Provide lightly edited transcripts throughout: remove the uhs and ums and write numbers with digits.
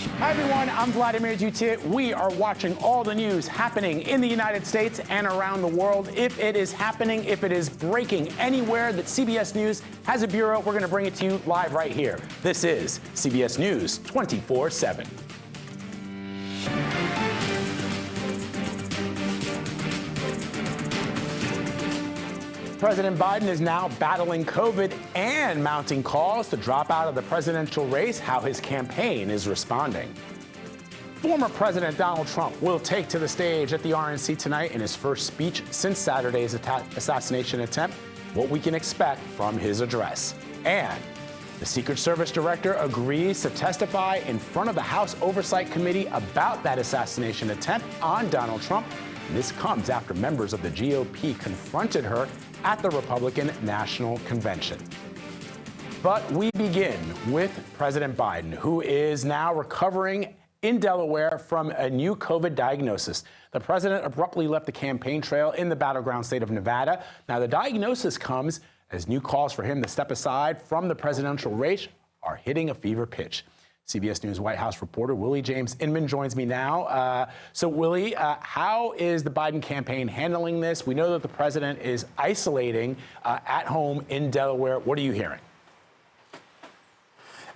Hi, everyone. I'm Vladimir Dutit. We are watching all the news happening in the United States and around the world. If it is happening, if it is breaking anywhere that CBS News has a bureau, we're going to bring it to you live right here. This is CBS News 24/7. President Biden is now battling COVID and mounting calls to drop out of the presidential race. How his campaign is responding. Former President Donald Trump will take to the stage at the RNC tonight in his first speech since Saturday's assassination attempt. What we can expect from his address. And the Secret Service director agrees to testify in front of the House Oversight Committee about that assassination attempt on Donald Trump. And this comes after members of the GOP confronted her at the Republican National Convention. But we begin with President Biden, who is now recovering in Delaware from a new COVID diagnosis. The president abruptly left the campaign trail in the battleground state of Nevada. Now, the diagnosis comes as new calls for him to step aside from the presidential race are hitting a fever pitch. CBS News White House reporter Willie James Inman joins me now. So, Willie, how is the Biden campaign handling this? We know that the president is isolating at home in Delaware. What are you hearing?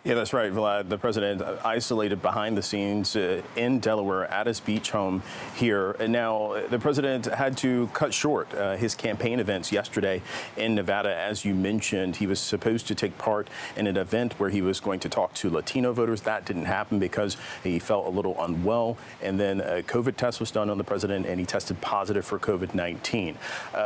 Yeah, that's right, Vlad. The president isolated behind the scenes in Delaware at his beach home here. And now the president had to cut short his campaign events yesterday in Nevada. As you mentioned, he was supposed to take part in an event where he was going to talk to Latino voters. That didn't happen because he felt a little unwell. And then a COVID test was done on the president, and he tested positive for COVID-19.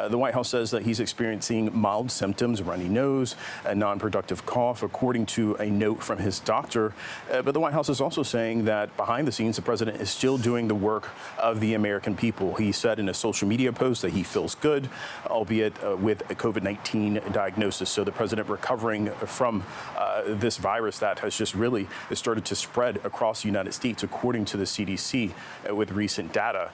The White House says that he's experiencing mild symptoms, runny nose, a non-productive cough, according to a note from his doctor. But the White House is also saying that behind the scenes, the president is still doing the work of the American people. He said in a social media post that he feels good, albeit with a COVID-19 diagnosis. So the president recovering from this virus that has just really started to spread across the United States, according to the CDC, with recent data.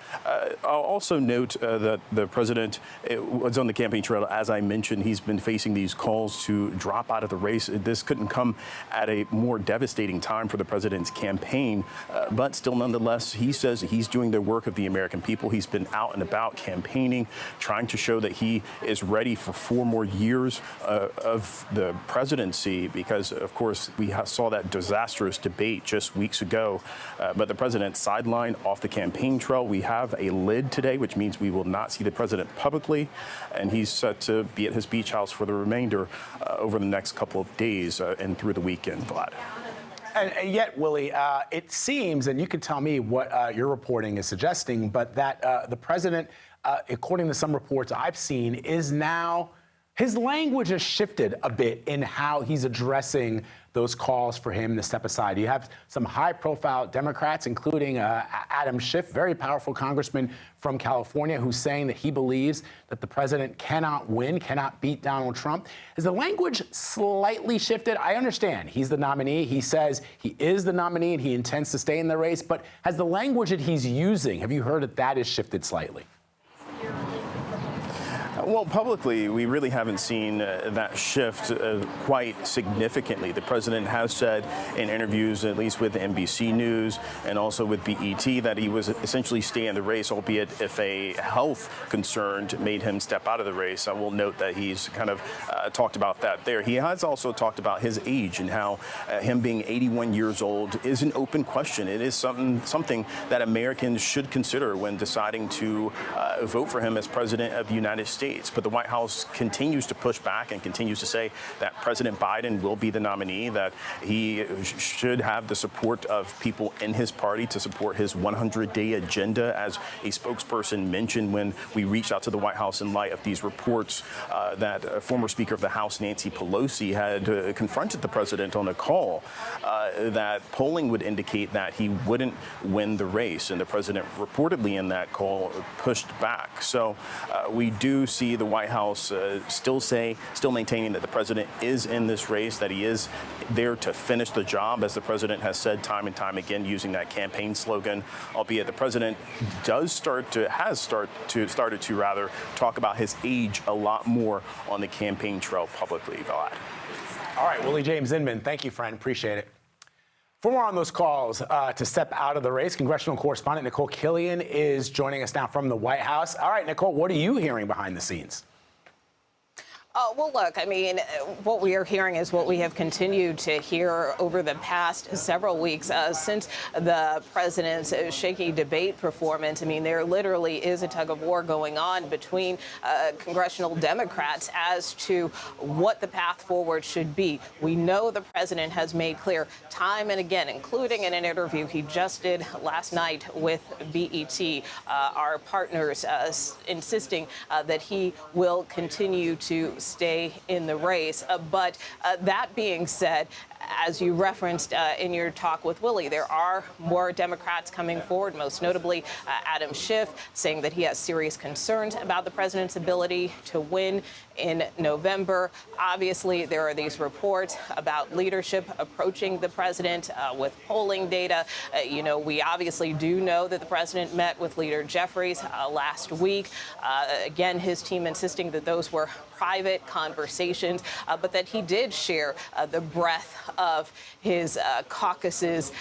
I'll also note that the president was on the campaign trail. As I mentioned, he's been facing these calls to drop out of the race. This couldn't come at a more devastating time for the president's campaign, but still, nonetheless, he says he's doing the work of the American people. He's been out and about campaigning, trying to show that he is ready for 4 more years of the presidency, because, of course, we saw that disastrous debate just weeks ago. But the president sidelined off the campaign trail. We have a lid today, which means we will not see the president publicly, and he's set to be at his beach house for the remainder over the next couple of days and through the weekend. Vlad. And yet, Willie, it seems, and you can tell me what your reporting is suggesting, but that the president, according to some reports I've seen, is now, his language has shifted a bit in how he's addressing those calls for him to step aside. You have some high-profile Democrats, including Adam Schiff, very powerful congressman from California, who's saying that he believes that the president cannot win, cannot beat Donald Trump. Has the language slightly shifted? I understand he's the nominee. He says he is the nominee and he intends to stay in the race. But has the language that he's using, have you heard that that has shifted slightly? Well, publicly, we really haven't seen that shift quite significantly. The president has said in interviews, at least with NBC News and also with BET, that he was essentially staying in the race, albeit if a health concern made him step out of the race. I will note that he's kind of talked about that there. He has also talked about his age and how him being 81 years old is an open question. It is something that Americans should consider when deciding to vote for him as president of the United States. But the White House continues to push back and continues to say that President Biden will be the nominee, that he should have the support of people in his party to support his 100-day agenda, as a spokesperson mentioned when we reached out to the White House in light of these reports that former Speaker of the House Nancy Pelosi had confronted the president on a call, that polling would indicate that he wouldn't win the race. And the president reportedly in that call pushed back. So we do see the White House still maintaining that the president is in this race, that he is there to finish the job, as the president has said time and time again, using that campaign slogan, albeit the president has started to talk about his age a lot more on the campaign trail publicly, Vlad. All right, Willie James Inman, thank you, friend. Appreciate it. For more on those calls to step out of the race, congressional correspondent Nicole Killion is joining us now from the White House. All right, Nicole, what are you hearing behind the scenes? Well, look, I mean, what we are hearing is what we have continued to hear over the past several weeks since the president's shaky debate performance. I mean, there literally is a tug of war going on between congressional Democrats as to what the path forward should be. We know the president has made clear time and again, including in an interview he just did last night with BET, our partners, insisting that he will continue to stay in the race. But that being said, as you referenced in your talk with Willie, there are more Democrats coming forward, most notably Adam Schiff, saying that he has serious concerns about the president's ability to win in November. Obviously, there are these reports about leadership approaching the president with polling data. We obviously do know that the president met with leader Jeffries last week. Again, his team insisting that those were private conversations, but that he did share the breadth of his caucus's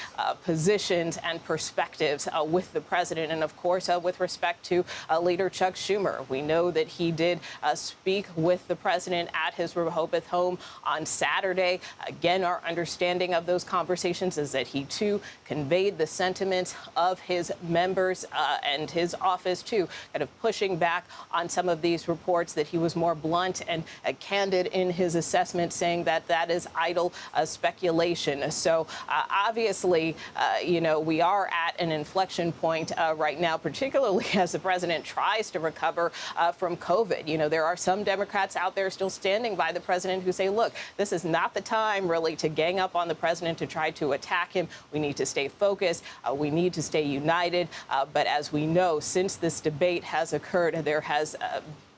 positions and perspectives with the president, and of course with respect to leader Chuck Schumer. We know that he did speak with the president at his Rehoboth home on Saturday. Again, our understanding of those conversations is that he too conveyed the sentiments of his members and his office too, kind of pushing back on some of these reports that he was more blunt and candid in his assessment, saying that that is idle speculation. So obviously, we are at an inflection point right now, particularly as the president tries to recover from COVID. There are some Democrats out there still standing by the president who say, look, this is not the time really to gang up on the president to try to attack him. We need to stay focused. We need to stay united. But as we know, since this debate has occurred, there has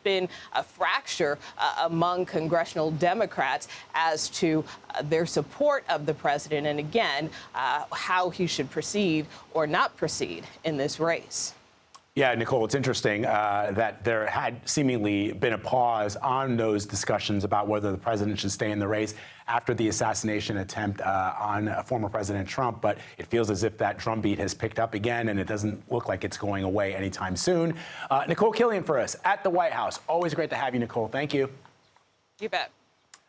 been a fracture among congressional Democrats as to their support of the president and, again, how he should proceed or not proceed in this race. Yeah, Nicole, it's interesting that there had seemingly been a pause on those discussions about whether the president should stay in the race after the assassination attempt on former President Trump. But it feels as if that drumbeat has picked up again, and it doesn't look like it's going away anytime soon. Nicole Killion for us at the White House. Always great to have you, Nicole. Thank you. You bet.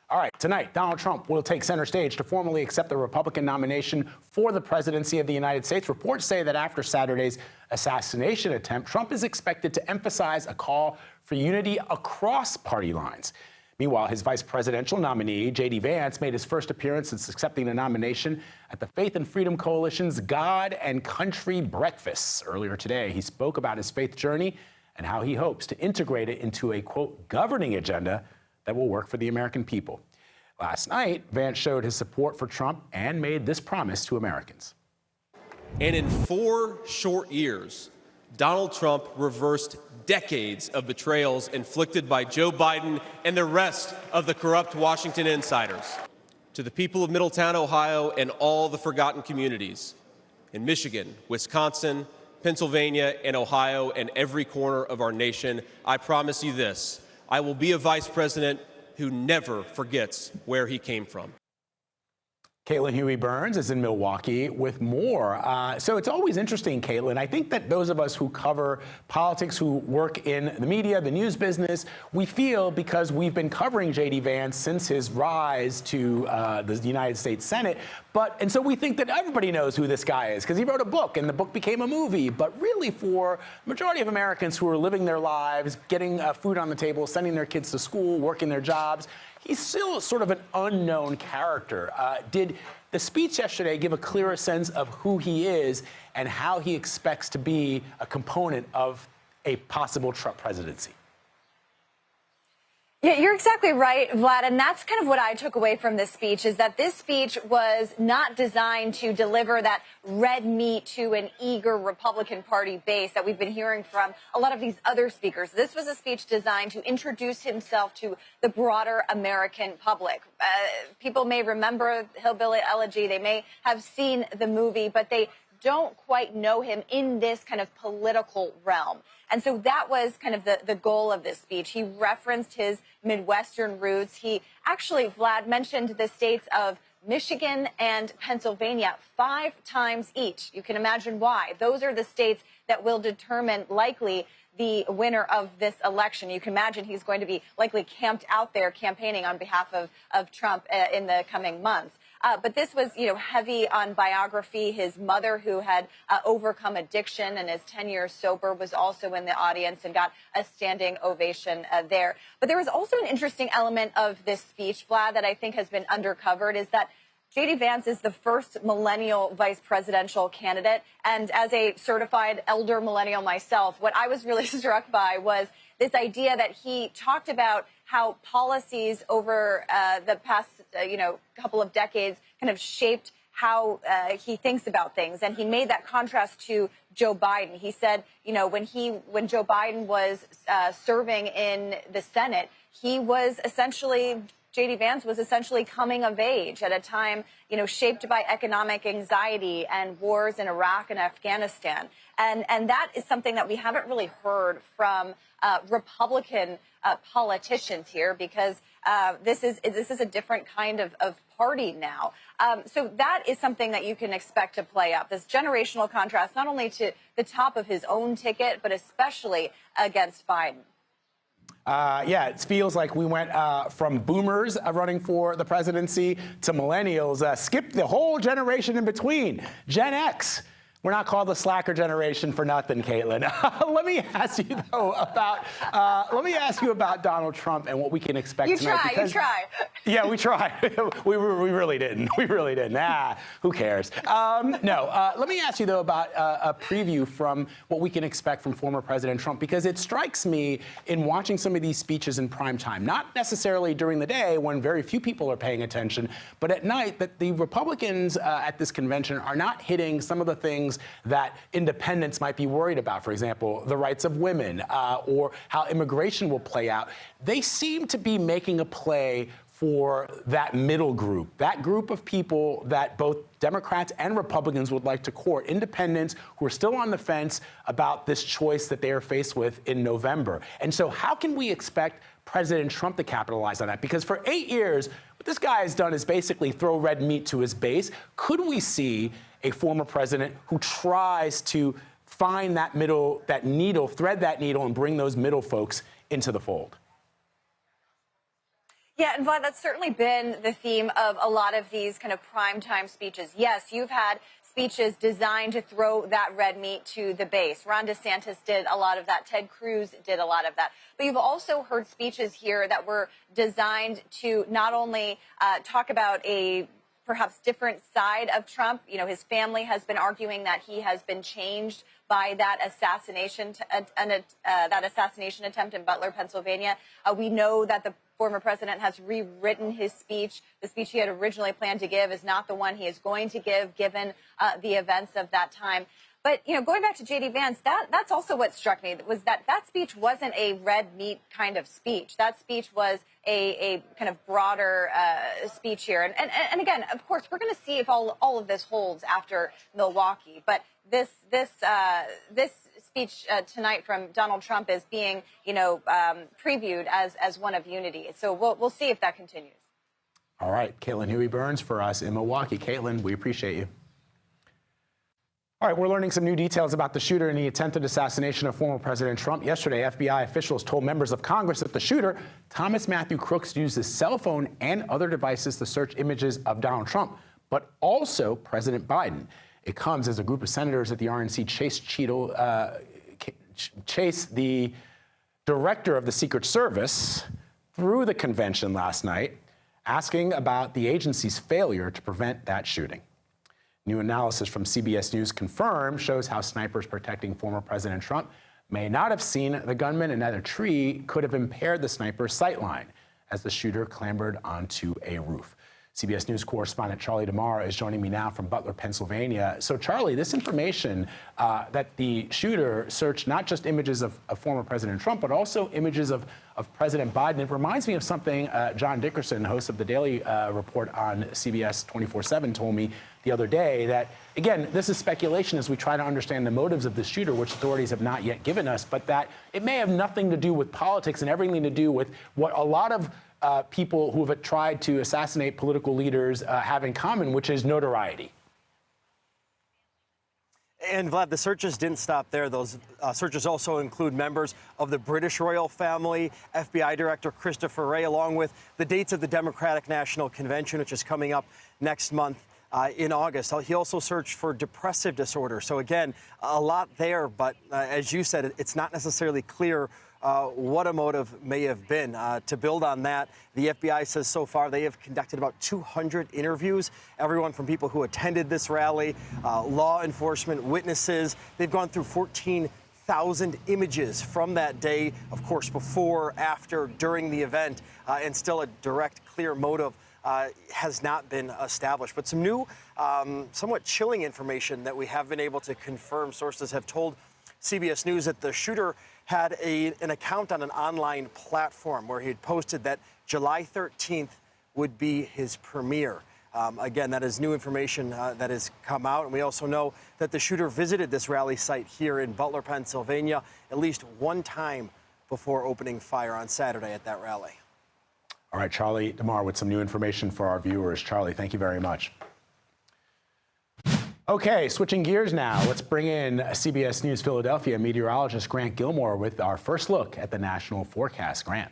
All right, tonight, Donald Trump will take center stage to formally accept the Republican nomination for the presidency of the United States. Reports say that after Saturday's assassination attempt, Trump is expected to emphasize a call for unity across party lines. Meanwhile, his vice presidential nominee, JD Vance, made his first appearance since accepting the nomination at the Faith and Freedom Coalition's God and Country Breakfast. Earlier today, he spoke about his faith journey and how he hopes to integrate it into a, quote, governing agenda that will work for the American people. Last night, Vance showed his support for Trump and made this promise to Americans. And in 4 short years, Donald Trump reversed decades of betrayals inflicted by Joe Biden and the rest of the corrupt Washington insiders. To the people of Middletown, Ohio, and all the forgotten communities in Michigan, Wisconsin, Pennsylvania, and Ohio, and every corner of our nation, I promise you this: I will be a vice president who never forgets where he came from. Caitlin Huey-Burns is in Milwaukee with more. So it's always interesting, Caitlin. I think that those of us who cover politics, who work in the media, the news business, we feel, because we've been covering J.D. Vance since his rise to the United States Senate, and so we think that everybody knows who this guy is because he wrote a book and the book became a movie. But really, for the majority of Americans who are living their lives, getting food on the table, sending their kids to school, working their jobs, he's still sort of an unknown character. Did the speech yesterday give a clearer sense of who he is and how he expects to be a component of a possible Trump presidency? Yeah, you're exactly right, Vlad. And that's kind of what I took away from this speech, is that this speech was not designed to deliver that red meat to an eager Republican Party base that we've been hearing from a lot of these other speakers. This was a speech designed to introduce himself to the broader American public. People may remember Hillbilly Elegy. They may have seen the movie, but they don't quite know him in this kind of political realm. And so that was kind of the goal of this speech. He referenced his Midwestern roots. He actually, Vlad, mentioned the states of Michigan and Pennsylvania 5 times each. You can imagine why. Those are the states that will determine likely the winner of this election. You can imagine he's going to be likely camped out there campaigning on behalf of Trump in the coming months. But this was, heavy on biography. His mother, who had overcome addiction and is 10 years sober, was also in the audience and got a standing ovation there. But there was also an interesting element of this speech, Vlad, that I think has been undercovered, is that JD Vance is the first millennial vice presidential candidate. And as a certified elder millennial myself, what I was really struck by was this idea that he talked about how policies over the past, couple of decades kind of shaped how he thinks about things. And he made that contrast to Joe Biden. He said, when Joe Biden was serving in the Senate, JD Vance was essentially coming of age at a time, shaped by economic anxiety and wars in Iraq and Afghanistan. And that is something that we haven't really heard from Republican politicians here, because this is a different kind of party now. So that is something that you can expect to play up, this generational contrast, not only to the top of his own ticket, but especially against Biden. It feels like we went from boomers running for the presidency to millennials, skipped the whole generation in between, Gen X. We're not called the slacker generation for nothing, Caitlin. Let me ask you about Donald Trump and what we can expect tonight. You try. Yeah, we tried. we really didn't. Who cares? Let me ask you, though, about a preview from what we can expect from former President Trump, because it strikes me in watching some of these speeches in prime time, not necessarily during the day when very few people are paying attention, but at night, that the Republicans at this convention are not hitting some of the things that independents might be worried about. For example, the rights of women or how immigration will play out. They seem to be making a play for that middle group, that group of people that both Democrats and Republicans would like to court, independents who are still on the fence about this choice that they are faced with in November. And so how can we expect President Trump to capitalize on that? Because for 8 years, what this guy has done is basically throw red meat to his base. Could we see a former president who tries to find that needle, thread that needle, and bring those middle folks into the fold? Yeah, and Vlad, that's certainly been the theme of a lot of these kind of primetime speeches. Yes, you've had speeches designed to throw that red meat to the base. Ron DeSantis did a lot of that. Ted Cruz did a lot of that. But you've also heard speeches here that were designed to not only talk about a perhaps different side of Trump. His family has been arguing that he has been changed by that assassination attempt in Butler, Pennsylvania. We know that the former president has rewritten his speech. The speech he had originally planned to give is not the one he is going to give, given the events of that time. But, going back to JD Vance, that's also what struck me, was that speech wasn't a red meat kind of speech. That speech was a kind of broader speech here. And again, of course, we're going to see if all of this holds after Milwaukee. But this speech tonight from Donald Trump is being, previewed as one of unity. So we'll see if that continues. All right, Caitlin Huey-Burns for us in Milwaukee. Caitlin, we appreciate you. All right, we're learning some new details about the shooter in the attempted assassination of former President Trump. Yesterday, FBI officials told members of Congress that the shooter, Thomas Matthew Crooks, used his cell phone and other devices to search images of Donald Trump, but also President Biden. It comes as a group of senators at the RNC chased the director of the Secret Service through the convention last night, asking about the agency's failure to prevent that shooting. New analysis from CBS News shows how snipers protecting former President Trump may not have seen the gunman, and that a tree could have impaired the sniper's sightline as the shooter clambered onto a roof. CBS News correspondent Charlie DeMar is joining me now from Butler, Pennsylvania. So, Charlie, this information that the shooter searched not just images of former President Trump, but also images of President Biden. It reminds me of something John Dickerson, host of the Daily Report on CBS 24/7, told me the other day, that, again, this is speculation as we try to understand the motives of the shooter, which authorities have not yet given us, but that it may have nothing to do with politics and everything to do with what a lot of people who have tried to assassinate political leaders have in common, which is notoriety. And Vlad, the searches didn't stop there. Those searches also include members of the British royal family, FBI Director Christopher Wray, along with the dates of the Democratic National Convention, which is coming up next month in August. He also searched for depressive disorder. So again, a lot there, but as you said, it's not necessarily clear what a motive may have been. To build on that, the FBI says so far they have conducted about 200 interviews, everyone from people who attended this rally, law enforcement, witnesses. They've gone through 14,000 images from that day, of course, before, after, during the event, and still a direct, clear motive has not been established. But some new, somewhat chilling information that we have been able to confirm. Sources have told CBS News that the shooter had an account on an online platform where he had posted that July 13th would be his premiere. Again, that is new information that has come out. And we also know that the shooter visited this rally site here in Butler, Pennsylvania, at least one time before opening fire on Saturday at that rally. All right, Charlie DeMar with some new information for our viewers. Charlie, thank you very much. Okay, switching gears now. Let's bring in CBS News Philadelphia meteorologist Grant Gilmore with our first look at the national forecast. Grant.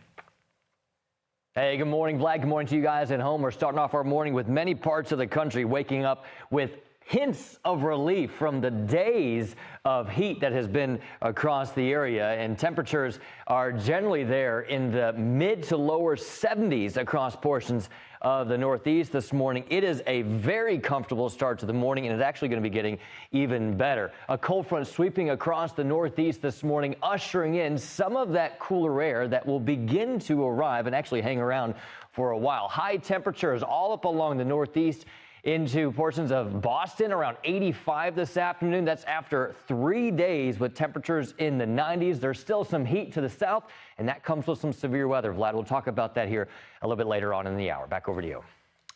Hey, good morning, Vlad. Good morning to you guys at home. We're starting off our morning with many parts of the country waking up with hints of relief from the days of heat that has been across the area, and temperatures are generally there in the mid to lower 70s across portions of the Northeast this morning. It is a very comfortable start to the morning, and it's actually going to be getting even better. A cold front sweeping across the Northeast this morning, ushering in some of that cooler air that will begin to arrive and actually hang around for a while. High temperatures all up along the Northeast into portions of Boston, around 85 this afternoon. That's after 3 days with temperatures in the 90s. There's still some heat to the south, and that comes with some severe weather. Vlad, we'll talk about that here a little bit later on in the hour. Back over to you.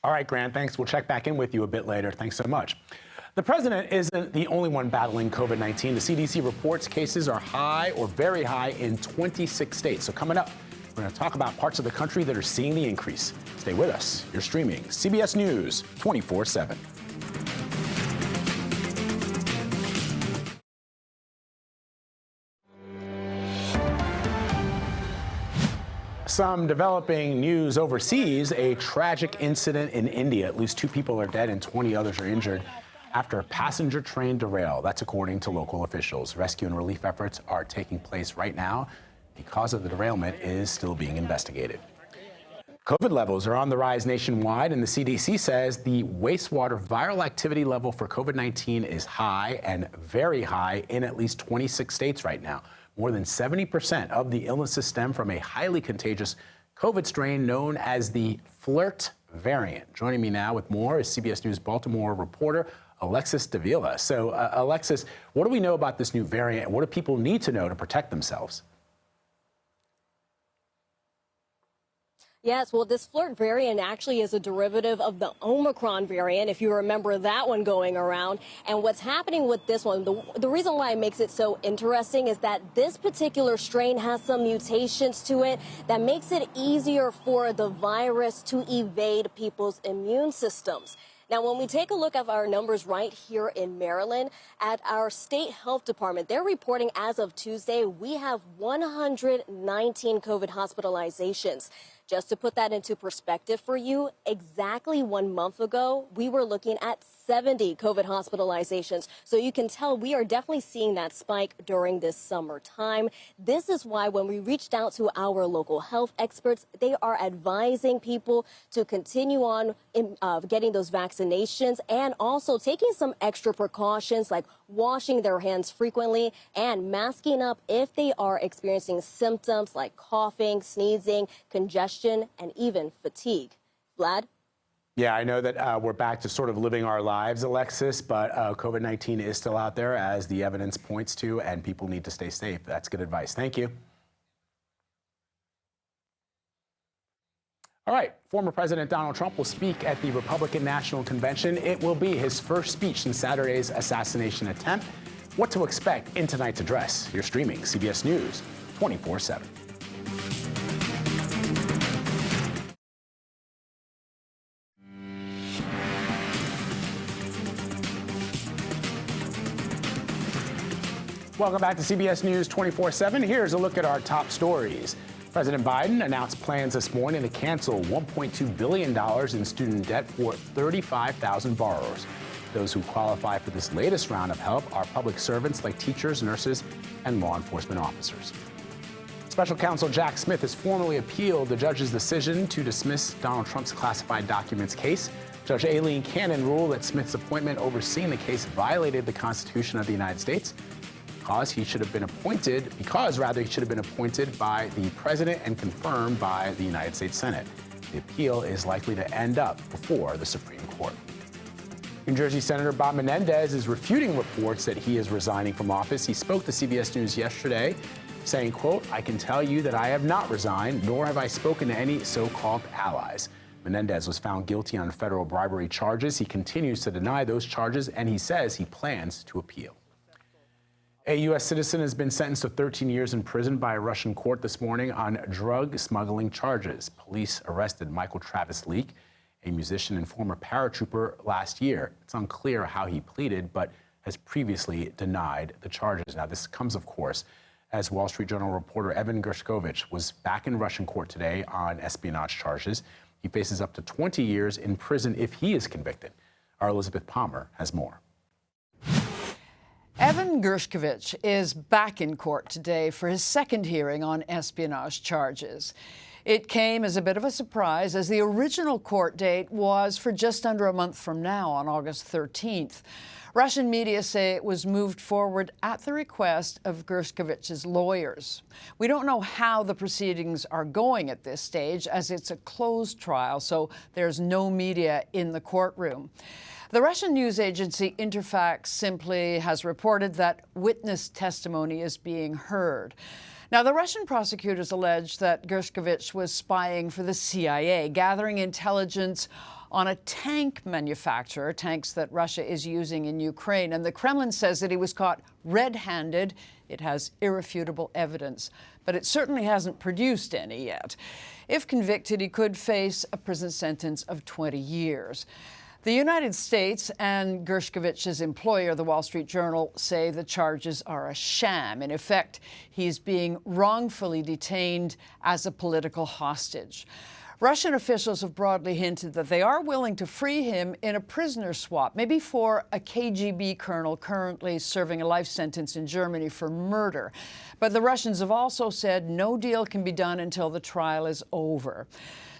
All right, Grant, thanks. We'll check back in with you a bit later. Thanks so much. The president isn't the only one battling COVID-19. The CDC reports cases are high or very high in 26 states. So coming up, we're going to talk about parts of the country that are seeing the increase. Stay with us. You're streaming CBS News 24/7. Some developing news overseas. A tragic incident in India. At least 2 people are dead and 20 others are injured after a passenger train derailed. That's according to local officials. Rescue and relief efforts are taking place right now. The cause of the derailment is still being investigated. COVID levels are on the rise nationwide, and the CDC says the wastewater viral activity level for COVID-19 is high and very high in at least 26 states right now. More than 70% of the illnesses stem from a highly contagious COVID strain known as the flirt variant. Joining me now with more is CBS News Baltimore reporter Alexis Davila. So, Alexis, what do we know about this new variant? What do people need to know to protect themselves? Yes, well, this flirt variant actually is a derivative of the Omicron variant, if you remember that one going around. And what's happening with this one, the reason why it makes it so interesting is that this particular strain has some mutations to it that makes it easier for the virus to evade people's immune systems. Now, when we take a look at our numbers right here in Maryland, at our state health department, they're reporting as of Tuesday, we have 119 COVID hospitalizations. Just to put that into perspective for you, exactly 1 month ago, we were looking at 70 COVID hospitalizations. So you can tell we are definitely seeing that spike during this summertime. This is why when we reached out to our local health experts, they are advising people to continue on getting those vaccinations and also taking some extra precautions like washing their hands frequently and masking up if they are experiencing symptoms like coughing, sneezing, congestion, and even fatigue. Vlad? Yeah, I know that we're back to sort of living our lives, Alexis, but COVID-19 is still out there, as the evidence points to, and people need to stay safe. That's good advice. Thank you. All right, former President Donald Trump will speak at the Republican National Convention. It will be his first speech since Saturday's assassination attempt. What to expect in tonight's address? You're streaming CBS News 24/7. Welcome back to CBS News 24/7. Here's a look at our top stories. President Biden announced plans this morning to cancel $1.2 billion in student debt for 35,000 borrowers. Those who qualify for this latest round of help are public servants like teachers, nurses, and law enforcement officers. Special counsel Jack Smith has formally appealed the judge's decision to dismiss Donald Trump's classified documents case. Judge Aileen Cannon ruled that Smith's appointment overseeing the case violated the Constitution of the United States because he should have been appointed by the president and confirmed by the United States Senate. The appeal is likely to end up before the Supreme Court. New Jersey Senator Bob Menendez is refuting reports that he is resigning from office. He spoke to CBS News yesterday, saying, quote, "I can tell you that I have not resigned, nor have I spoken to any so-called allies." Menendez was found guilty on federal bribery charges. He continues to deny those charges, and he says he plans to appeal. A U.S. citizen has been sentenced to 13 years in prison by a Russian court this morning on drug smuggling charges. Police arrested Michael Travis Leak, a musician and former paratrooper, last year. It's unclear how he pleaded, but has previously denied the charges. Now, this comes, of course, as Wall Street Journal reporter Evan Gershkovich was back in Russian court today on espionage charges. He faces up to 20 years in prison if he is convicted. Our Elizabeth Palmer has more. Evan Gershkovich is back in court today for his second hearing on espionage charges. It came as a bit of a surprise, as the original court date was for just under a month from now, on August 13th. Russian media say it was moved forward at the request of Gershkovich's lawyers. We don't know how the proceedings are going at this stage, as it's a closed trial, so there's no media in the courtroom. The Russian news agency Interfax simply has reported that witness testimony is being heard. Now, the Russian prosecutors allege that Gershkovich was spying for the CIA, gathering intelligence on a tank manufacturer, tanks that Russia is using in Ukraine. And the Kremlin says that he was caught red-handed. It has irrefutable evidence, but it certainly hasn't produced any yet. If convicted, he could face a prison sentence of 20 years. The United States and Gershkovich's employer, the Wall Street Journal, say the charges are a sham. In effect, he's being wrongfully detained as a political hostage. Russian officials have broadly hinted that they are willing to free him in a prisoner swap, maybe for a KGB colonel currently serving a life sentence in Germany for murder. But the Russians have also said no deal can be done until the trial is over.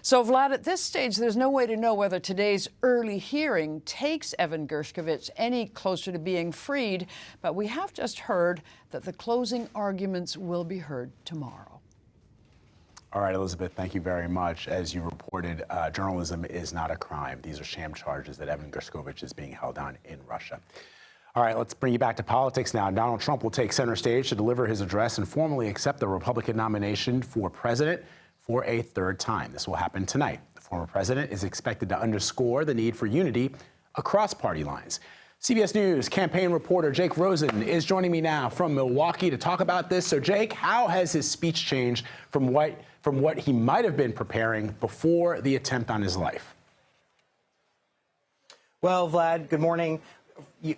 So, Vlad, at this stage, there's no way to know whether today's early hearing takes Evan Gershkovich any closer to being freed, but we have just heard that the closing arguments will be heard tomorrow. All right, Elizabeth, thank you very much. As you reported, journalism is not a crime. These are sham charges that Evan Gershkovich is being held on in Russia. All right, let's bring you back to politics now. Donald Trump will take center stage to deliver his address and formally accept the Republican nomination for president for a third time. This will happen tonight. The former president is expected to underscore the need for unity across party lines. CBS News campaign reporter Jake Rosen is joining me now from Milwaukee to talk about this. So, Jake, how has his speech changed from what he might have been preparing before the attempt on his life? Well, Vlad, good morning.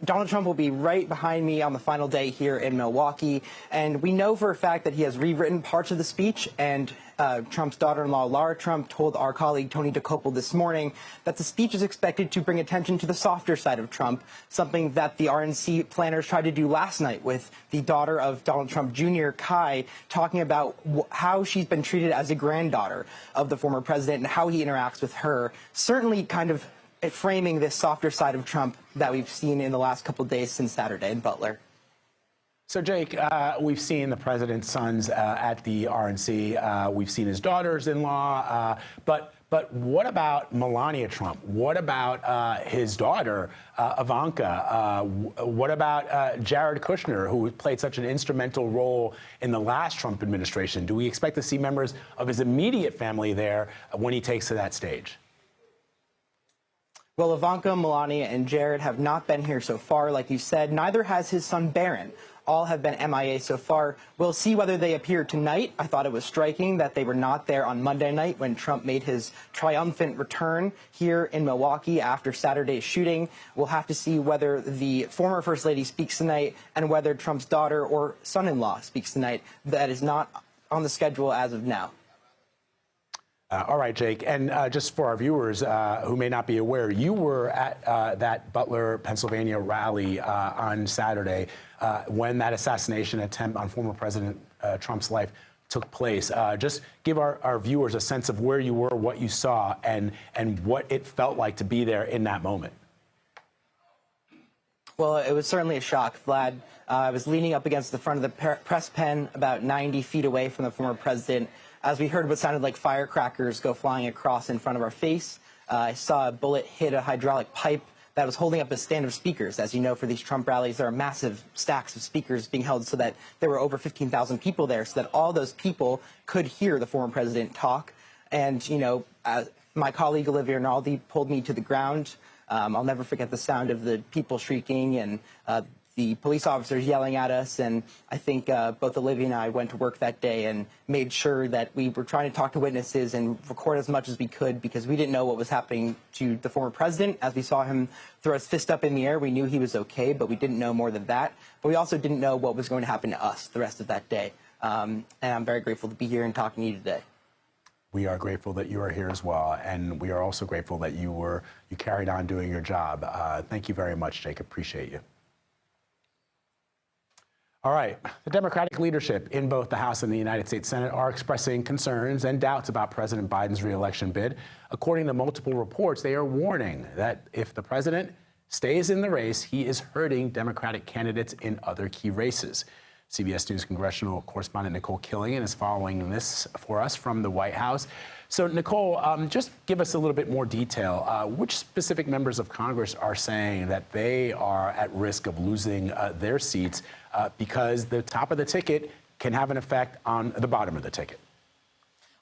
Donald Trump will be right behind me on the final day here in Milwaukee, and we know for a fact that he has rewritten parts of the speech, and Trump's daughter-in-law, Lara Trump, told our colleague Tony Dokoupil this morning that the speech is expected to bring attention to the softer side of Trump, something that the RNC planners tried to do last night with the daughter of Donald Trump Jr., Kai, talking about how she's been treated as a granddaughter of the former president and how he interacts with her, certainly kind of framing this softer side of Trump that we've seen in the last couple of days since Saturday in Butler. So, Jake, we've seen the president's sons at the RNC. We've seen his daughters-in-law. But what about Melania Trump? What about his daughter, Ivanka? What about Jared Kushner, who played such an instrumental role in the last Trump administration? Do we expect to see members of his immediate family there when he takes to that stage? Well, Ivanka, Melania, and Jared have not been here so far, like you said. Neither has his son Barron. all have been MIA so far. We'll see whether they appear tonight. I thought it was striking that they were not there on Monday night when Trump made his triumphant return here in Milwaukee after Saturday's shooting. We'll have to see whether the former First Lady speaks tonight and whether Trump's daughter or son-in-law speaks tonight. That is not on the schedule as of now. All right, Jake. And just for our viewers who may not be aware, you were at that Butler, Pennsylvania rally on Saturday when that assassination attempt on former President Trump's life took place. Just give our viewers a sense of where you were, what you saw, and what it felt like to be there in that moment. Well, it was certainly a shock, Vlad. I was leaning up against the front of the press pen about 90 feet away from the former president as we heard what sounded like firecrackers go flying across in front of our face. I saw a bullet hit a hydraulic pipe that was holding up a stand of speakers. As you know, for these Trump rallies, there are massive stacks of speakers being held so that there were over 15,000 people there, so that all those people could hear the former president talk. And, you know, my colleague Olivia Rinaldi pulled me to the ground. I'll never forget the sound of the people shrieking and the police officers yelling at us. And I think both Olivia and I went to work that day and made sure that we were trying to talk to witnesses and record as much as we could because we didn't know what was happening to the former president. As we saw him throw his fist up in the air, we knew he was okay, but we didn't know more than that. But we also didn't know what was going to happen to us the rest of that day. And I'm very grateful to be here and talking to you today. We are grateful that you are here as well, and we are also grateful that you carried on doing your job. Thank you very much, Jake. Appreciate you. All right. The Democratic leadership in both the House and the United States Senate are expressing concerns and doubts about President Biden's reelection bid. According to multiple reports, they are warning that if the president stays in the race, he is hurting Democratic candidates in other key races. CBS News congressional correspondent Nicole Killian is following this for us from the White House. So, Nicole, just give us a little bit more detail. Which specific members of Congress are saying that they are at risk of losing their seats because the top of the ticket can have an effect on the bottom of the ticket?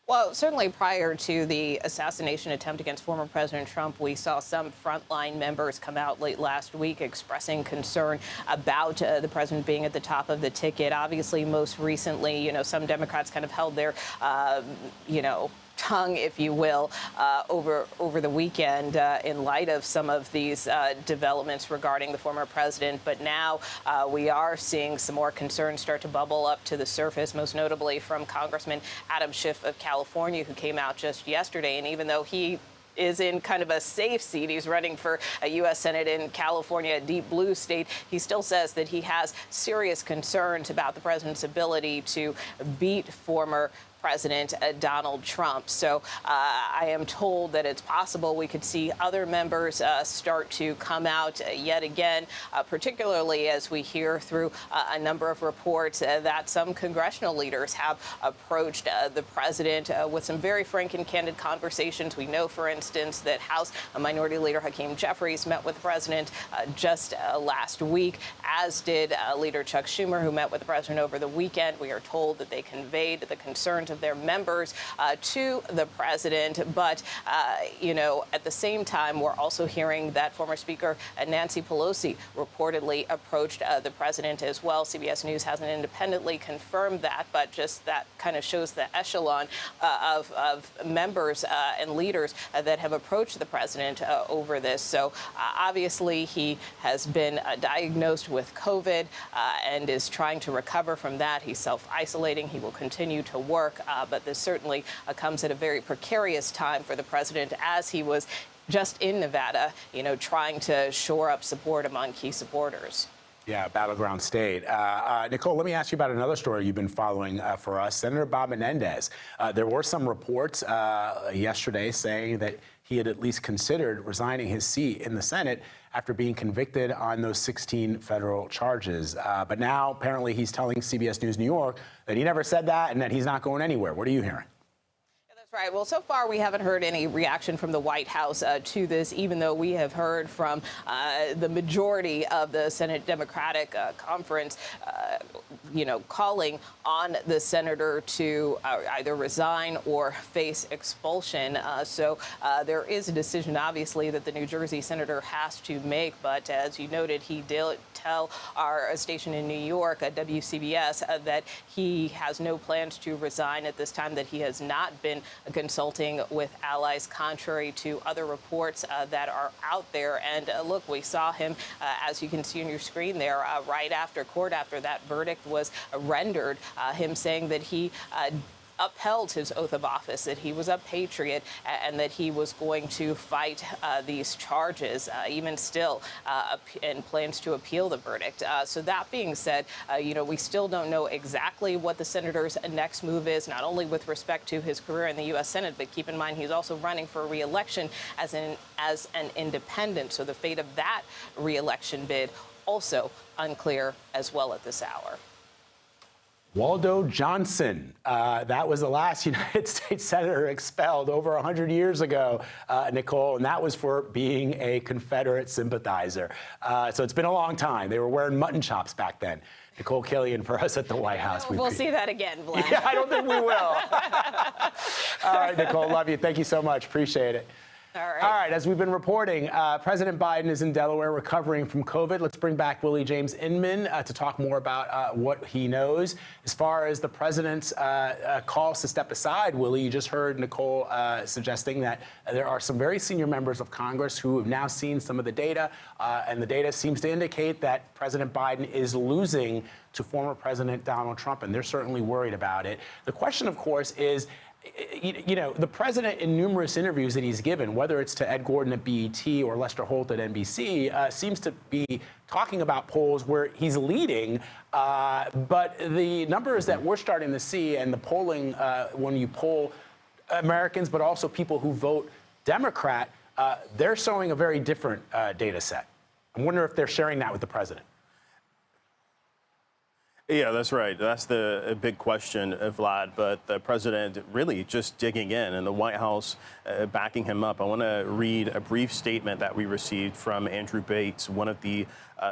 Well, certainly prior to the assassination attempt against former President Trump, we saw some frontline members come out late last week expressing concern about the president being at the top of the ticket. Obviously, most recently, you know, some Democrats kind of held their, tongue, if you will, over the weekend in light of some of these developments regarding the former president. But now we are seeing some more concerns start to bubble up to the surface, most notably from Congressman Adam Schiff of California, who came out just yesterday. And even though he is in kind of a safe seat, he's running for a U.S. Senate in California, a deep blue state, he still says that he has serious concerns about the president's ability to beat former President Donald Trump. So I am told that it's possible we could see other members start to come out yet again, particularly as we hear through a number of reports that some congressional leaders have approached the president with some very frank and candid conversations. We know, for instance, that House Minority Leader Hakeem Jeffries met with the president just last week, as did Leader Chuck Schumer, who met with the president over the weekend. We are told that they conveyed the concerns of their members to the president. But, at the same time, we're also hearing that former Speaker Nancy Pelosi reportedly approached the president as well. CBS News hasn't independently confirmed that, but just that kind of shows the echelon of members and leaders that have approached the president over this. So obviously, he has been diagnosed with COVID and is trying to recover from that. He's self-isolating. He will continue to work. But this certainly comes at a very precarious time for the president, as he was just in Nevada, trying to shore up support among key supporters. Yeah, battleground state. Nicole, let me ask you about another story you've been following for us. Senator Bob Menendez. There were some reports yesterday saying that he had at least considered resigning his seat in the Senate after being convicted on those 16 federal charges. But now apparently he's telling CBS News New York that he never said that and that he's not going anywhere. What are you hearing? Right. Well, so far we haven't heard any reaction from the White House to this, even though we have heard from the majority of the Senate Democratic conference, calling on the senator to either resign or face expulsion. So there is a decision, obviously, that the New Jersey senator has to make. But as you noted, he did tell our station in New York, WCBS, that he has no plans to resign at this time, that he has not been consulting with allies, contrary to other reports that are out there. And look, we saw him, as you can see on your screen there, right after court, after that verdict was rendered, him saying that he upheld his oath of office, that he was a patriot, and that he was going to fight these charges, even still, and plans to appeal the verdict. So that being said, we still don't know exactly what the senator's next move is, not only with respect to his career in the U.S. Senate, but keep in mind he's also running for re-election as an independent. So the fate of that re-election bid also unclear as well at this hour. Waldo Johnson, that was the last United States senator expelled over 100 years ago, Nicole, and that was for being a Confederate sympathizer. So it's been a long time. They were wearing mutton chops back then. Nicole Killian for us at the White House. We'll see that again, Vlad. Yeah, I don't think we will. All right, Nicole, love you. Thank you so much. Appreciate it. All right, as we've been reporting, President Biden is in Delaware recovering from COVID. Let's bring back Willie James Inman to talk more about what he knows. As far as the president's calls to step aside, Willie, you just heard Nicole suggesting that there are some very senior members of Congress who have now seen some of the data, and the data seems to indicate that President Biden is losing to former President Donald Trump, and they're certainly worried about it. The question, of course, is, the president in numerous interviews that he's given, whether it's to Ed Gordon at BET or Lester Holt at NBC, seems to be talking about polls where he's leading. But the numbers that we're starting to see and the polling, when you poll Americans, but also people who vote Democrat, they're showing a very different data set. I wonder if they're sharing that with the president. Yeah, that's right. That's the big question, Vlad. But the president really just digging in, and the White House backing him up. I want to read a brief statement that we received from Andrew Bates, one of the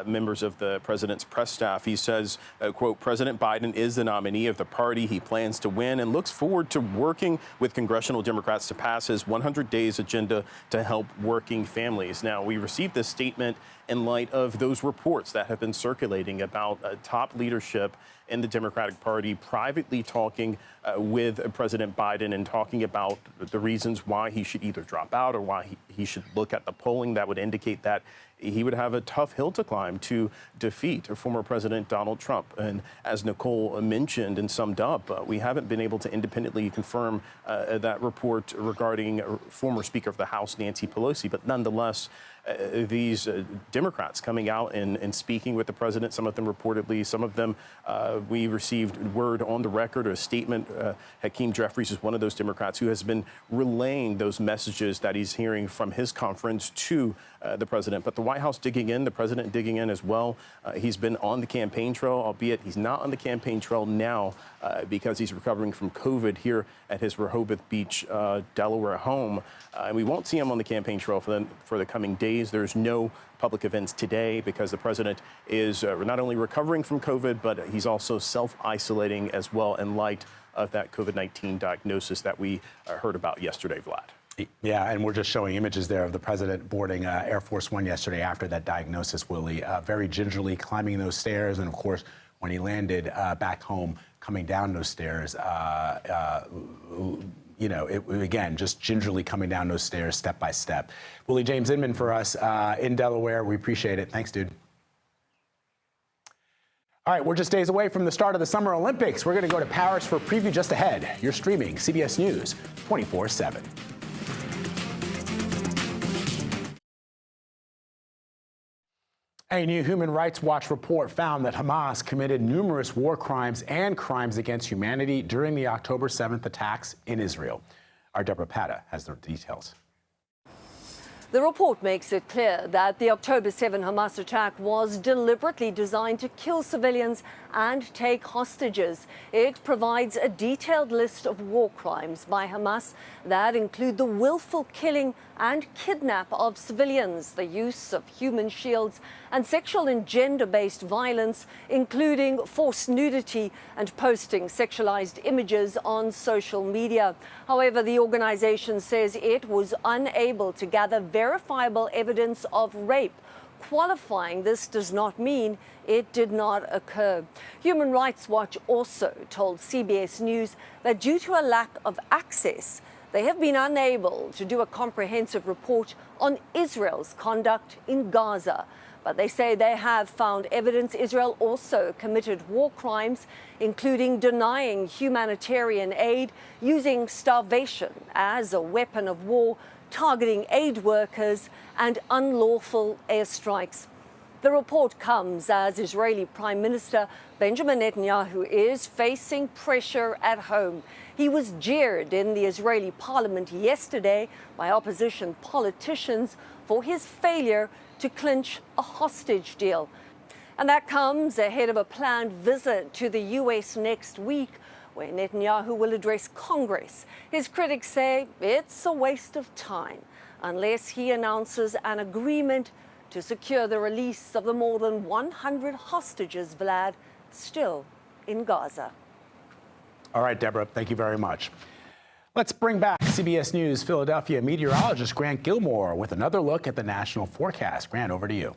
members of the president's press staff. He says, quote, President Biden is the nominee of the party. He plans to win and looks forward to working with congressional Democrats to pass his 100 days agenda to help working families. Now, we received this statement in light of those reports that have been circulating about top leadership in the Democratic Party privately talking with President Biden and talking about the reasons why he should either drop out or why he should look at the polling that would indicate that he would have a tough hill to climb to defeat former President Donald Trump. And as Nicole mentioned and summed up, we haven't been able to independently confirm that report regarding former Speaker of the House, Nancy Pelosi. But nonetheless, these Democrats coming out and speaking with the president, some of them reportedly, some of them we received word on the record or a statement. Hakeem Jeffries is one of those Democrats who has been relaying those messages that he's hearing from his conference to the president. But the White House digging in, the president digging in as well. He's been on the campaign trail, albeit he's not on the campaign trail now because he's recovering from COVID here at his Rehoboth Beach, Delaware home. And we won't see him on the campaign trail for the coming days. There's no public events today because the president is not only recovering from COVID, but he's also self-isolating as well in light of that COVID-19 diagnosis that we heard about yesterday, Vlad. Yeah, and we're just showing images there of the president boarding Air Force One yesterday after that diagnosis, Willie, very gingerly climbing those stairs. And of course, when he landed back home, coming down those stairs, again, just gingerly coming down those stairs step by step. Willie James Inman for us in Delaware. We appreciate it. Thanks, dude. All right, we're just days away from the start of the Summer Olympics. We're going to go to Paris for a preview just ahead. You're streaming CBS News 24/7. A new Human Rights Watch report found that Hamas committed numerous war crimes and crimes against humanity during the October 7th attacks in Israel. Our Deborah Pata has the details. The report makes it clear that the October 7 Hamas attack was deliberately designed to kill civilians and take hostages. It provides a detailed list of war crimes by Hamas that include the willful killing and kidnap of civilians, the use of human shields, and sexual and gender-based violence, including forced nudity and posting sexualized images on social media. However, the organization says it was unable to gather verifiable evidence of rape. Qualifying this does not mean it did not occur. Human Rights Watch also told CBS News that due to a lack of access, they have been unable to do a comprehensive report on Israel's conduct in Gaza. But they say they have found evidence Israel also committed war crimes, including denying humanitarian aid, using starvation as a weapon of war, targeting aid workers, and unlawful airstrikes. The report comes as Israeli Prime Minister Benjamin Netanyahu is facing pressure at home. He was jeered in the Israeli parliament yesterday by opposition politicians for his failure to clinch a hostage deal. And that comes ahead of a planned visit to the U.S. next week, where Netanyahu will address Congress. His critics say it's a waste of time unless he announces an agreement to secure the release of the more than 100 hostages, Vlad, still in Gaza. All right, Deborah, thank you very much. Let's bring back CBS News Philadelphia meteorologist Grant Gilmore with another look at the national forecast. Grant, over to you.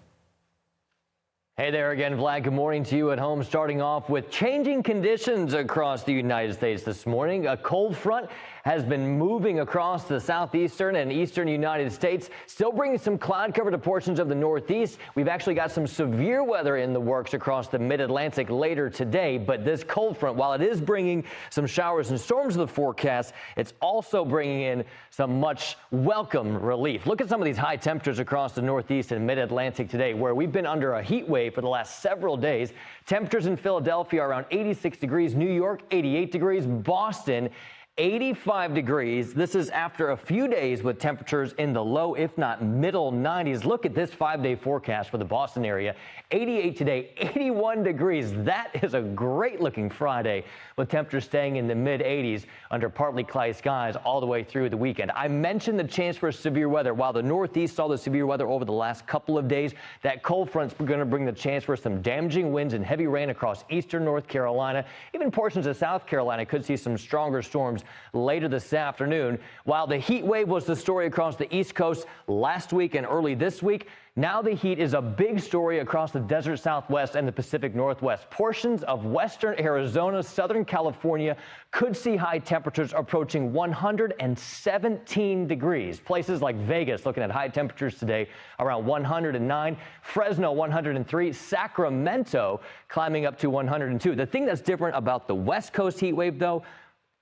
Hey there again, Vlad. Good morning to you at home. Starting off with changing conditions across the United States this morning. A cold front has been moving across the southeastern and eastern United States, still bringing some cloud cover to portions of the northeast. We've actually got some severe weather in the works across the mid-Atlantic later today, but this cold front, while it is bringing some showers and storms to the forecast, it's also bringing in some much welcome relief. Look at some of these high temperatures across the northeast and mid-Atlantic today, where we've been under a heat wave for the last several days. Temperatures in Philadelphia are around 86 degrees, New York 88 degrees, Boston 85 degrees. This is after a few days with temperatures in the low, if not middle 90s. Look at this 5-day forecast for the Boston area. 88 today, 81 degrees. That is a great looking Friday with temperatures staying in the mid 80s under partly cloudy skies all the way through the weekend. I mentioned the chance for severe weather. While the Northeast saw the severe weather over the last couple of days, that cold front's going to bring the chance for some damaging winds and heavy rain across eastern North Carolina. Even portions of South Carolina could see some stronger storms later this afternoon. While the heat wave was the story across the East Coast last week and early this week, now the heat is a big story across the desert Southwest and the Pacific Northwest. Portions of western Arizona, Southern California could see high temperatures approaching 117 degrees. Places like Vegas looking at high temperatures today around 109, Fresno 103, Sacramento climbing up to 102. The thing that's different about the West Coast heat wave, though,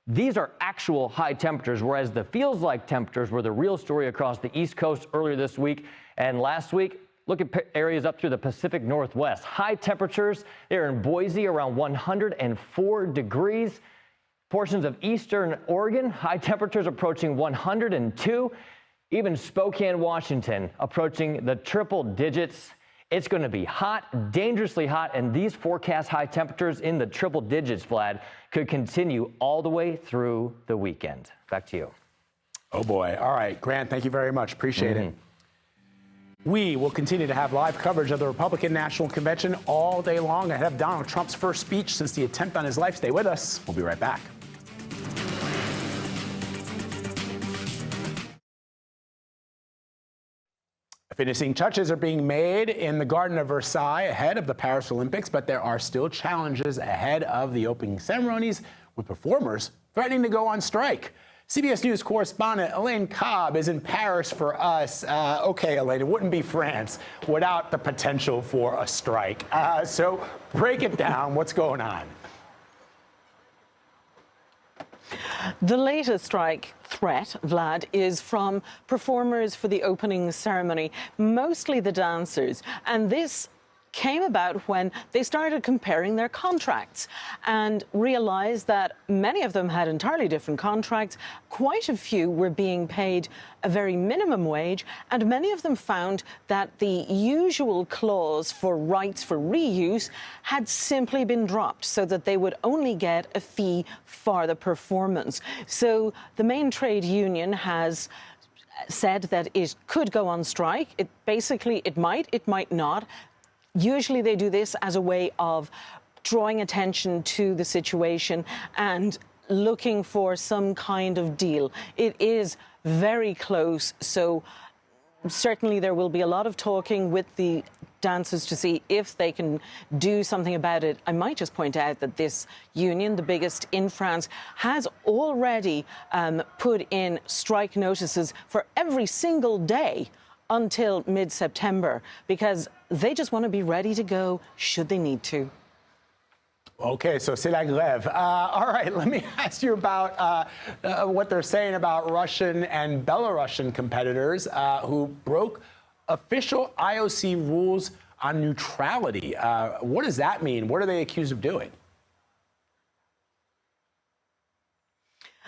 these are actual high temperatures, whereas the feels like temperatures were the real story across the East Coast earlier this week and last week. Look at areas up through the Pacific Northwest. High temperatures there in Boise around 104 degrees. Portions of eastern Oregon, high temperatures approaching 102. Even Spokane, Washington approaching the triple digits. It's going to be hot, dangerously hot, and these forecast high temperatures in the triple digits, Vlad, could continue all the way through the weekend. Back to you. Oh, boy. All right, Grant, thank you very much. Appreciate it. We will continue to have live coverage of the Republican National Convention all day long ahead of Donald Trump's first speech since the attempt on his life. Stay with us. We'll be right back. Finishing touches are being made in the Garden of Versailles ahead of the Paris Olympics, but there are still challenges ahead of the opening ceremonies, with performers threatening to go on strike. CBS News correspondent Elaine Cobb is in Paris for us. Okay, Elaine, it wouldn't be France without the potential for a strike. So break it down. What's going on? The latest strike threat, Vlad, is from performers for the opening ceremony, mostly the dancers. And this came about when they started comparing their contracts and realized that many of them had entirely different contracts. Quite a few were being paid a very minimum wage, and many of them found that the usual clause for rights for reuse had simply been dropped so that they would only get a fee for the performance. So the main trade union has said that it could go on strike. It might not. Usually they do this as a way of drawing attention to the situation and looking for some kind of deal. It is very close, so certainly there will be a lot of talking with the dancers to see if they can do something about it. I might just point out that this union, the biggest in France, has already put in strike notices for every single day until mid-September, because they just want to be ready to go should they need to. Okay, so c'est la grève. All right, let me ask you about what they're saying about Russian and Belarusian competitors who broke official IOC rules on neutrality. What does that mean? What are they accused of doing?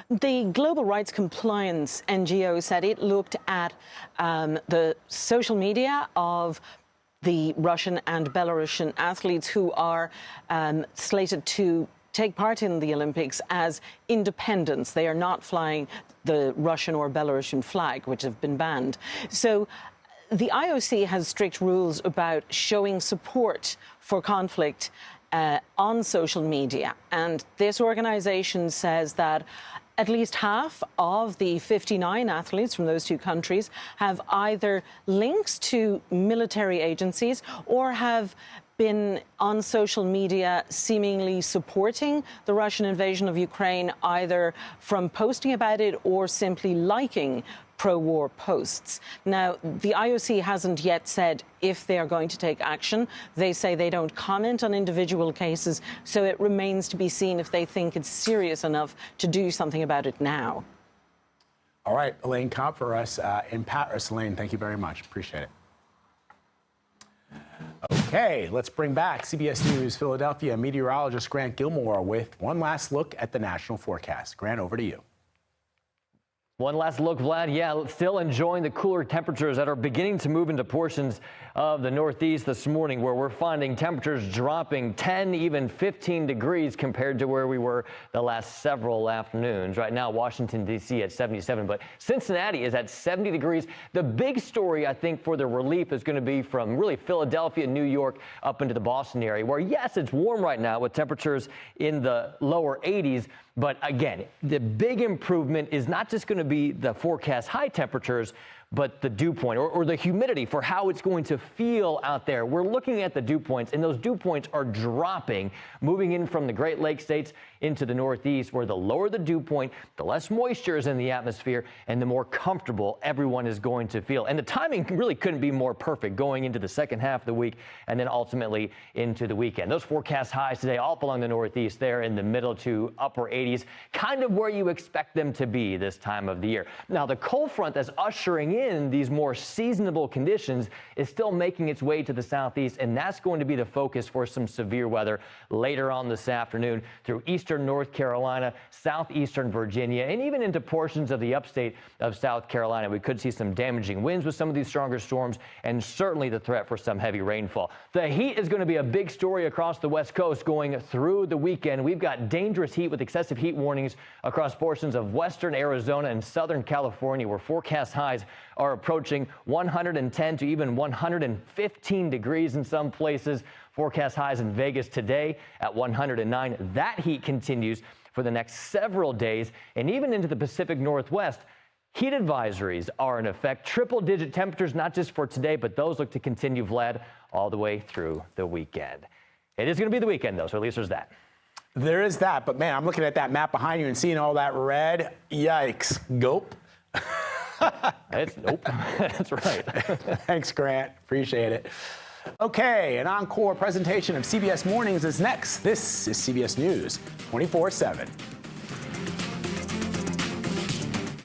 The Global Rights Compliance NGO said it looked at the social media of the Russian and Belarusian athletes who are slated to take part in the Olympics as independents. They are not flying the Russian or Belarusian flag, which have been banned. So the IOC has strict rules about showing support for conflict on social media. And this organization says that at least half of the 59 athletes from those two countries have either links to military agencies or have been on social media seemingly supporting the Russian invasion of Ukraine, either from posting about it or simply liking pro-war posts. Now, the IOC hasn't yet said if they are going to take action. They say they don't comment on individual cases, so it remains to be seen if they think it's serious enough to do something about it now. All right, Elaine Kopp for us in Paris. Elaine, thank you very much. Appreciate it. Okay, let's bring back CBS News Philadelphia meteorologist Grant Gilmore with one last look at the national forecast. Grant, over to you. One last look, Vlad. Yeah, still enjoying the cooler temperatures that are beginning to move into portions of the Northeast this morning, where we're finding temperatures dropping 10, even 15 degrees compared to where we were the last several afternoons. Right now, Washington, D.C. at 77, but Cincinnati is at 70 degrees. The big story, I think, for the relief is going to be from really Philadelphia, New York, up into the Boston area, where, yes, it's warm right now with temperatures in the lower 80s. But again, the big improvement is not just going to be the forecast high temperatures, but the dew point or the humidity for how it's going to feel out there. We're looking at the dew points, and those dew points are dropping, moving in from the Great Lakes states into the Northeast, where the lower the dew point, the less moisture is in the atmosphere, and the more comfortable everyone is going to feel. And the timing really couldn't be more perfect going into the second half of the week and then ultimately into the weekend. Those forecast highs today all along the Northeast, there in the middle to upper 80s, kind of where you expect them to be this time of the year. Now, the cold front that's ushering in these more seasonable conditions is still making its way to the Southeast, and that's going to be the focus for some severe weather later on this afternoon through eastern North Carolina, southeastern Virginia, and even into portions of the upstate of South Carolina. We could see some damaging winds with some of these stronger storms, and certainly the threat for some heavy rainfall. The heat is going to be a big story across the West Coast going through the weekend. We've got dangerous heat with excessive heat warnings across portions of western Arizona and southern California, where forecast highs are approaching 110 to even 115 degrees in some places. Forecast highs in Vegas today at 109. That heat continues for the next several days, and even into the Pacific Northwest. Heat advisories are in effect. Triple-digit temperatures, not just for today, but those look to continue, Vlad, all the way through the weekend. It is going to be the weekend, though, so at least there's that. There is that, but man, I'm looking at that map behind you and seeing all that red. Yikes. Gulp. Nope. That's right. Thanks, Grant. Appreciate it. Okay, an encore presentation of CBS Mornings is next. This is CBS News 24/7.